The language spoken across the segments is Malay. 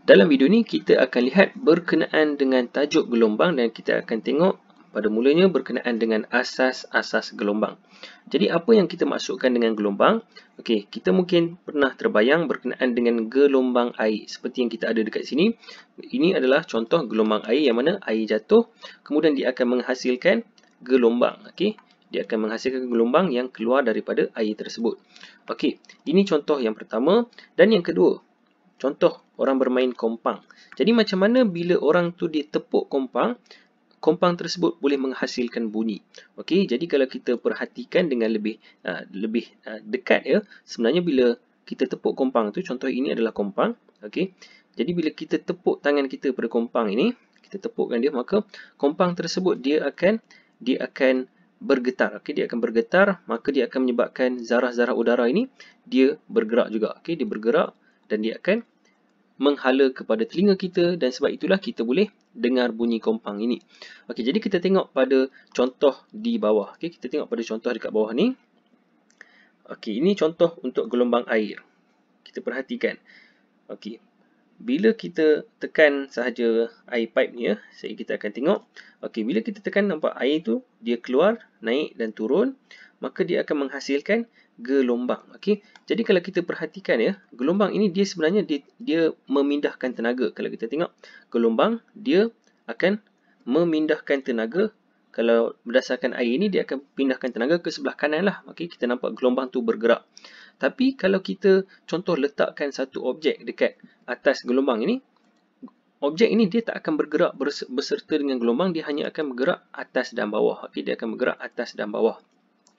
Dalam video ni kita akan lihat berkenaan dengan tajuk gelombang dan kita akan tengok pada mulanya berkenaan dengan asas-asas gelombang. Jadi apa yang kita maksudkan dengan gelombang? Okey, kita mungkin pernah terbayang berkenaan dengan gelombang air seperti yang kita ada dekat sini. Ini adalah contoh gelombang air yang mana air jatuh kemudian dia akan menghasilkan gelombang. Okey, dia akan menghasilkan gelombang yang keluar daripada air tersebut. Okey, ini contoh yang pertama dan yang kedua. Contoh, orang bermain kompang. Jadi macam mana bila orang tu dia tepuk kompang, kompang tersebut boleh menghasilkan bunyi. Okey, jadi kalau kita perhatikan dengan lebih dekat ya, sebenarnya bila kita tepuk kompang tu, contoh ini adalah kompang. Okey, jadi bila kita tepuk tangan kita pada kompang ini, kita tepukkan dia, maka kompang tersebut dia akan bergetar. Okey, dia akan bergetar, maka dia akan menyebabkan zarah-zarah udara ini dia bergerak juga. Okey, dia bergerak dan dia akan menghala kepada telinga kita dan sebab itulah kita boleh dengar bunyi kompang ini. Okey, jadi kita tengok pada contoh di bawah. Okey, kita tengok pada contoh dekat bawah ni. Okey, ini contoh untuk gelombang air. Kita perhatikan. Okey, bila kita tekan sahaja air pipe ni ya, kita akan tengok. Okey, bila kita tekan nampak air tu dia keluar, naik dan turun, maka dia akan menghasilkan gelombang. Okey, jadi kalau kita perhatikan ya, gelombang ini dia sebenarnya dia memindahkan tenaga. Kalau kita tengok gelombang, dia akan memindahkan tenaga. Kalau berdasarkan air ini, dia akan pindahkan tenaga ke sebelah kanan lah. Okey, kita nampak gelombang tu bergerak. Tapi kalau kita contoh letakkan satu objek dekat atas gelombang ini, objek ini dia tak akan bergerak beserta dengan gelombang, dia hanya akan bergerak atas dan bawah. Okey, dia akan bergerak atas dan bawah.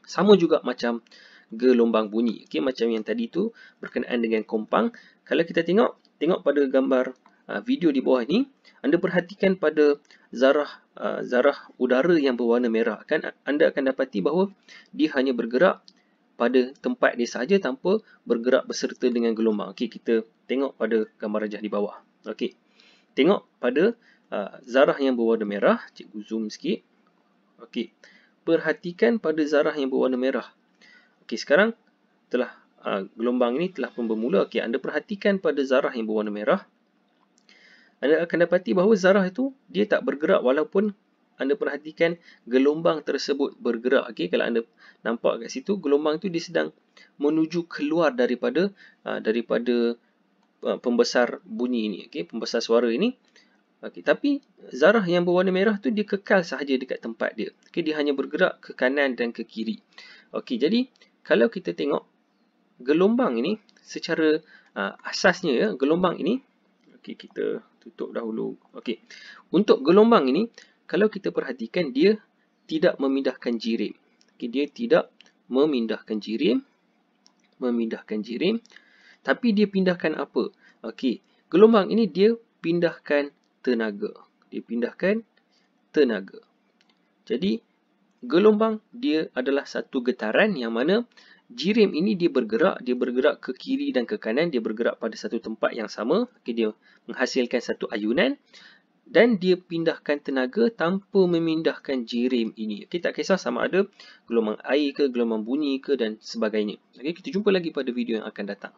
Sama juga macam gelombang bunyi. Okey, macam yang tadi tu berkenaan dengan kompang. Kalau kita tengok pada gambar video di bawah ni, anda perhatikan pada zarah udara yang berwarna merah, kan anda akan dapati bahawa dia hanya bergerak pada tempat dia sahaja tanpa bergerak beserta dengan gelombang. Okey, kita tengok pada gambar rajah di bawah. Okey, tengok pada zarah yang berwarna merah. Cikgu zoom sikit. Okey, perhatikan pada zarah yang berwarna merah. Okey, sekarang telah gelombang ini telah pun bermula. Okey, anda perhatikan pada zarah yang berwarna merah. Anda akan dapati bahawa zarah itu dia tak bergerak walaupun anda perhatikan gelombang tersebut bergerak. Okey, kalau anda nampak kat situ, gelombang itu dia sedang menuju keluar daripada pembesar bunyi ini. Okey, pembesar suara ini. Okey, tapi zarah yang berwarna merah tu dia kekal sahaja dekat tempat dia. Okey, dia hanya bergerak ke kanan dan ke kiri. Okey, jadi kalau kita tengok gelombang ini secara asasnya ya, gelombang ini, okey, kita tutup dahulu. Okey, untuk gelombang ini kalau kita perhatikan dia tidak memindahkan jirim. Okey, dia tidak memindahkan jirim, tapi dia pindahkan apa? Okey, gelombang ini dia pindahkan tenaga. Jadi gelombang dia adalah satu getaran yang mana jirim ini dia bergerak ke kiri dan ke kanan, dia bergerak pada satu tempat yang sama. Okey, dia menghasilkan satu ayunan dan dia pindahkan tenaga tanpa memindahkan jirim ini. Okey, tak kisah sama ada gelombang air ke, gelombang bunyi ke dan sebagainya. Okey, kita jumpa lagi pada video yang akan datang.